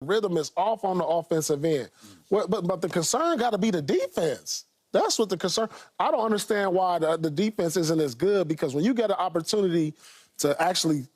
rhythm is off on the offensive end. But the concern got to be the defense. That's what the concern. I don't understand why the defense isn't as good, because when you get an opportunity to actually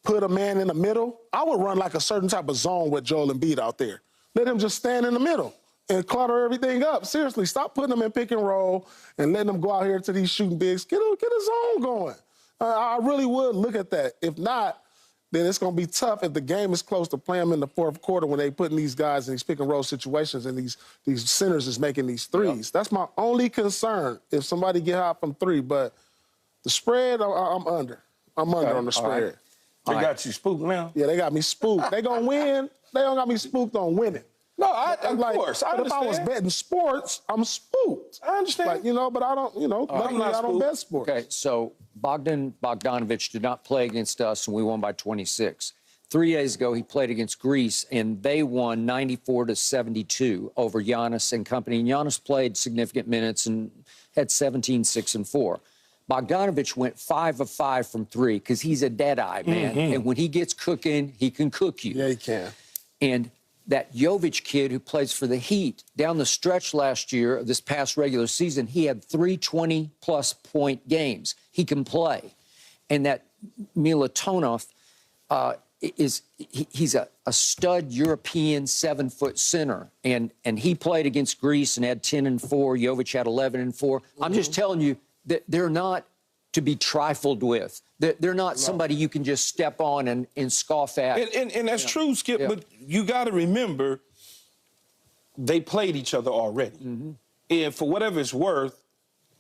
put a man in the middle, I would run like a certain type of zone with Joel Embiid out there. Let him just stand in the middle and clutter everything up. Seriously, stop putting them in pick and roll and letting them go out here to these shooting bigs. Get a zone going. I really would look at that. If not, then it's going to be tough if the game is close to play them in the fourth quarter when they putting these guys in these pick and roll situations and these centers is making these threes. Yep. That's my only concern if somebody get hot from three. But the spread, I'm under. I'm under on the spread. Right. They got you spooked now? Yeah, they got me spooked. They going to win. They don't got me spooked on winning. No, of course, I understand. But if I was betting sports, I'm spooked. I understand. Like, but I don't, luckily I don't bet sports. Okay, so Bogdanovich did not play against us, and we won by 26. 3 days ago, he played against Greece, and they won 94-72 over Giannis and company. And Giannis played significant minutes and had 17, 6, and 4. Bogdanovich went 5 of 5 from 3 because he's a dead-eye, man. Mm-hmm. And when he gets cooking, he can cook you. Yeah, he can. And that Jovic kid who plays for the Heat, down the stretch last year, this past regular season, he had 3 20-plus point games. He can play. And that Milutinov, he's a stud European 7-foot center. And he played against Greece and had 10 and 4. Jovic had 11 and 4. I'm just telling you that they're not to be trifled with. They're not somebody you can just step on and scoff at. And that's true, Skip, but you got to remember they played each other already. Mm-hmm. And for whatever it's worth,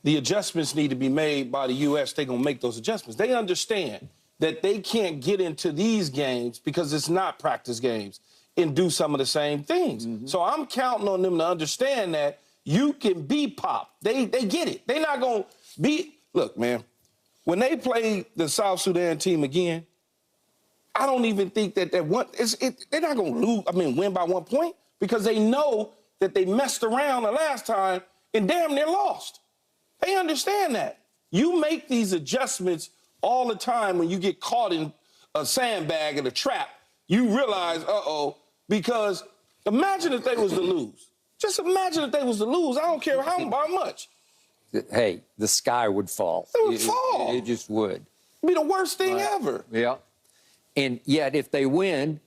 the adjustments need to be made by the U.S. They're going to make those adjustments. They understand that they can't get into these games because it's not practice games and do some of the same things. Mm-hmm. So I'm counting on them to understand that you can be Pop. They get it. They're not going to be... Look, man, when they play the South Sudan team again, I don't even think that they're not going to win by 1 point, because they know that they messed around the last time and damn near lost. They understand that. You make these adjustments all the time when you get caught in a sandbag and a trap. You realize, because imagine if they was to lose. Just imagine if they was to lose. I don't care how much. Hey, the sky would fall. It would fall. It just would. It'd be the worst thing ever. Yeah. And yet, if they win,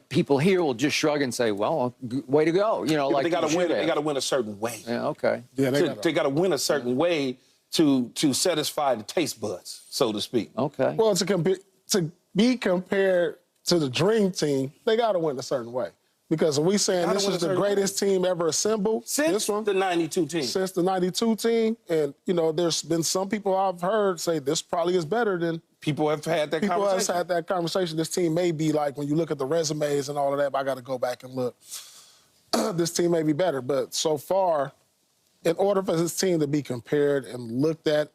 people here will just shrug and say, well, way to go. Like they got to win. They got to win a certain way. Yeah, okay. Yeah, they got to win a certain way to satisfy the taste buds, so to speak. Okay. Well, to be compared to the Dream Team, they got to win a certain way. Because we saying this is the greatest team ever assembled. Since the 92 team. Since the 92 team. And, there's been some people I've heard say this probably is better than... People have had that conversation. People have had that conversation. This team may be like, when you look at the resumes and all of that, but I got to go back and look. This team may be better. But so far, in order for this team to be compared and looked at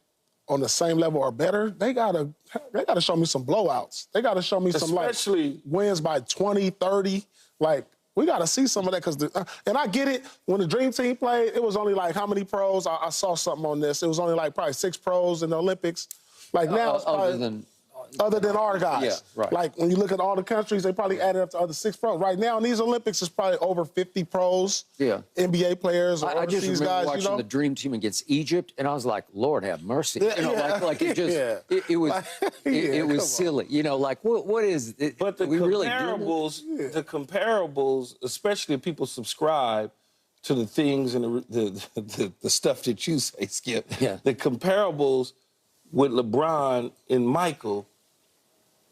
on the same level or better, they gotta show me some blowouts. They got to show me some wins by 20, 30. We got to see some of that, because and I get it. When the Dream Team played, it was only how many pros? I saw something on this. It was only probably 6 pros in the Olympics. Now it's probably, other than our guys. Yeah, right. When you look at all the countries, they probably added up to other 6 pros. Right now in these Olympics, it's probably over 50 pros. Yeah. NBA players or I just remember guys, watching the Dream Team against Egypt, and I was like, Lord have mercy. It was silly. What is it? But the comparables, especially if people subscribe to the things and the stuff that you say, Skip. Yeah. The comparables with LeBron and Michael,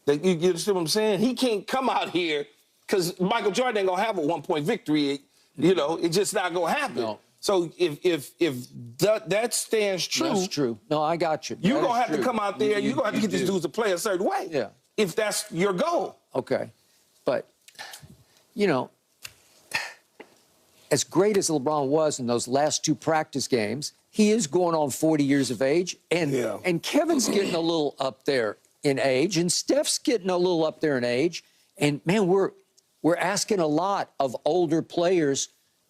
you see what I'm saying? He can't come out here because Michael Jordan ain't gonna have a 1-point victory. It's just not gonna happen. No. So if that stands true, that's true. No, I got you. You're gonna have to come out there. You're gonna have to get these dudes to play a certain way. Yeah. If that's your goal. Okay, but as great as LeBron was in those last 2 practice games, he is going on 40 years of age, and Kevin's getting a little up there in age, and Steph's getting a little up there in age, and man, we're asking a lot of older players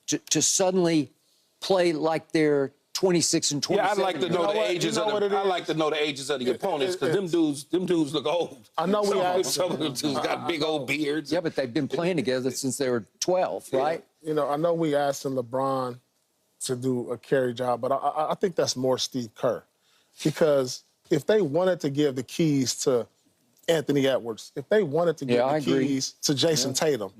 to suddenly play like they're 26 and 27. Yeah, I'd like to know the what? ages You know of what it the. I is? like to know the ages of the opponents because them dudes look old. I know we asked. Some of them dudes got big old beards. Yeah, but they've been playing together since they were 12, right? You know, I know we asked LeBron to do a carry job, but I think that's more Steve Kerr. Because if they wanted to give the keys to Anthony Edwards, if they wanted to give the keys to Jason Tatum,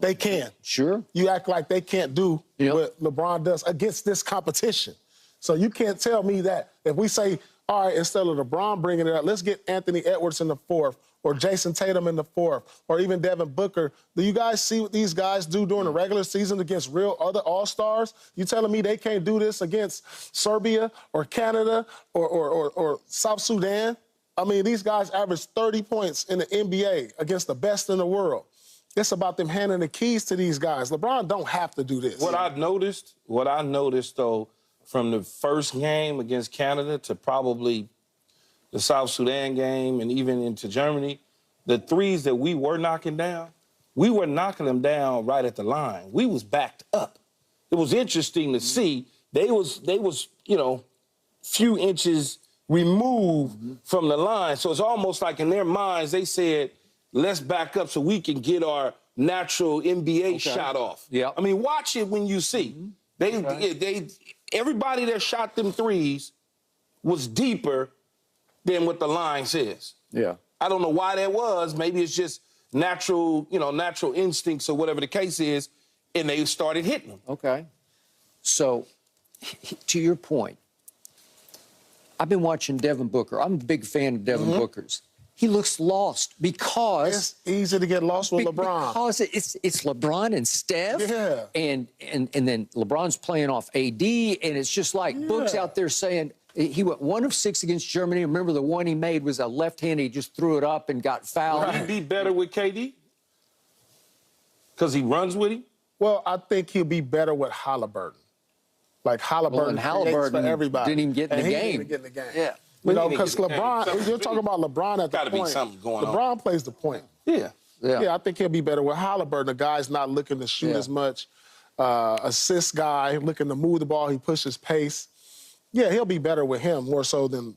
they can. Sure. You act like they can't do what LeBron does against this competition. So you can't tell me that if we say, all right, instead of LeBron bringing it up, let's get Anthony Edwards in the fourth or Jason Tatum in the fourth or even Devin Booker. Do you guys see what these guys do during the regular season against real other all-stars? You telling me they can't do this against Serbia or Canada or South Sudan? I mean, these guys average 30 points in the NBA against the best in the world. It's about them handing the keys to these guys. LeBron don't have to do this. What I noticed, though, from the first game against Canada to probably the South Sudan game and even into Germany, the threes that we were knocking down, we were knocking them down right at the line. We was backed up. It was interesting to see. They was few inches removed from the line. So it's almost like in their minds they said, let's back up so we can get our natural NBA shot off. Yeah. I mean, watch it when you see. Everybody that shot them threes was deeper than what the line says. Yeah. I don't know why that was. Maybe it's just natural, natural instincts or whatever the case is, and they started hitting them. Okay. So, to your point, I've been watching Devin Booker. I'm a big fan of Devin Booker's. He looks lost because it's easy to get lost with LeBron. Because it's LeBron and Steph. Yeah. And then LeBron's playing off AD, and it's just like Book's out there saying he went 1 of 6 against Germany. Remember the one he made was a left-hand. He just threw it up and got fouled. Would he be better with KD? Because he runs with him? Well, I think he'll be better with Halliburton. Like Halliburton, Halliburton for everybody. didn't even get in the He game. didn't even get in the game. Yeah. You know, because LeBron, you're talking about LeBron at the Gotta point. be something going on. LeBron plays the point. Yeah. Yeah, I think he'll be better with Halliburton. The guy's not looking to shoot as much. Assist guy, looking to move the ball. He pushes pace. Yeah, he'll be better with him more so than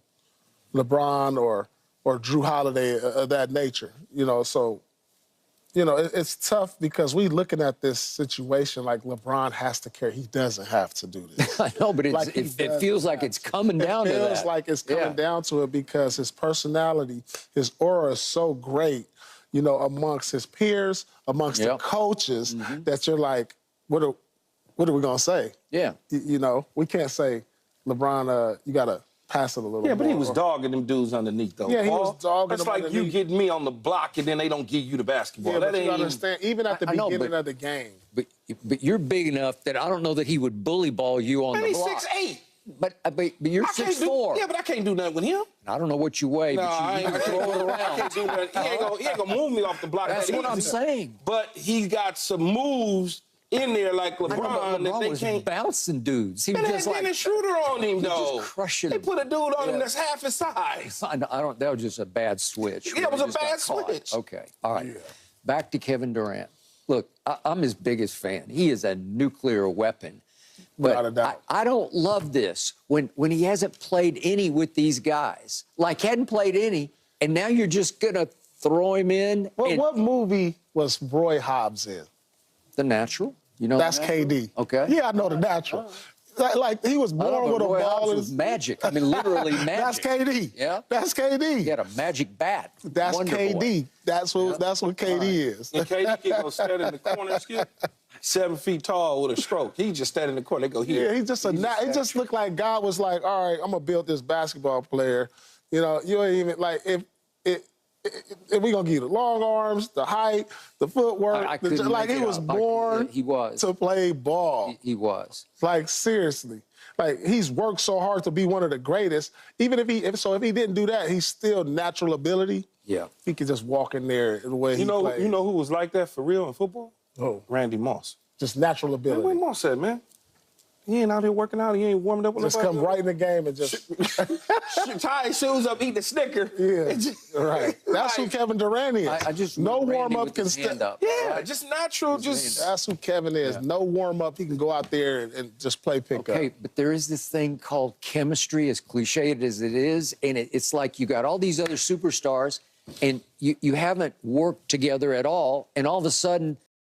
LeBron or Drew Holiday of that nature. So it's tough because we looking at this situation like LeBron has to carry. He doesn't have to do this. I know, but Like, it feels like it's coming down to that. It feels like it's coming down to it because his personality, his aura is so great, amongst his peers, amongst the coaches, that you're like, what are we going to say? Yeah. We can't say, LeBron, you got to pass it a little more. Yeah, but he was dogging them dudes underneath, though. Yeah, he was dogging It's them like underneath. you getting me on the block and then they don't give you the basketball. Yeah, That but ain't you even... understand, even at the beginning of the game. But you're big enough that I don't know that he would bully ball you on Man, the he's block. 6'8". But you're 6'4". Yeah, but I can't do nothing with him. I don't know what you weigh, No, but you can throw it I around. can't do nothing. He ain't gonna move me off the block. That's that what I'm easy. saying. But he got some moves in there like LeBron, that LeBron they was can't. bouncing dudes. He was Man, just they like Dennis Schroeder on him, though. just crushing They him. put a dude on him that's half his size. I don't. That was just a bad switch. Yeah, it was He a just bad got caught. switch. Okay, all right. Back to Kevin Durant. Look, I'm his biggest fan. He is a nuclear weapon. Without a But doubt. I don't love this when he hasn't played any with these guys. Like, hadn't played any, and now you're just going to throw him in. What movie was Roy Hobbs in? The Natural. You know That's The Natural? KD. Okay. Yeah, I know The Natural. Like he was I don't born know, with a Roy Hobbs ball. was magic. I mean, literally magic. That's KD. Yeah. That's KD. He had a magic bat. That's Wonder KD. Boy. That's what KD is. And KD can go stand in the corner, 7 feet tall with a stroke. He just stand in the corner. They go here. Yeah, it just looked like God was like, all right, I'm gonna build this basketball player. You ain't even like if we gonna give you the long arms, the height, the footwork, I couldn't like make he it was out. born He was. to play ball. He was. Like seriously. Like he's worked so hard to be one of the greatest. Even if he didn't do that, he's still natural ability. Yeah. He could just walk in there the way he played. You know who was like that for real in football? Oh. Randy Moss. Just natural Man, ability. where Moss at, man? He ain't out here working out. He ain't warming up with Just come right in the game and just tie his shoes up, eat the Snicker. yeah, right. That's who Kevin Durant is. I just no Randy warm up with can his hand up. Yeah, just natural. Just That's who Kevin is. No warm up. He can go out there and just play pickup. Okay, but there is this thing called chemistry, as cliched as it is, and it's like you got all these other superstars, and you haven't worked together at all, and all of a sudden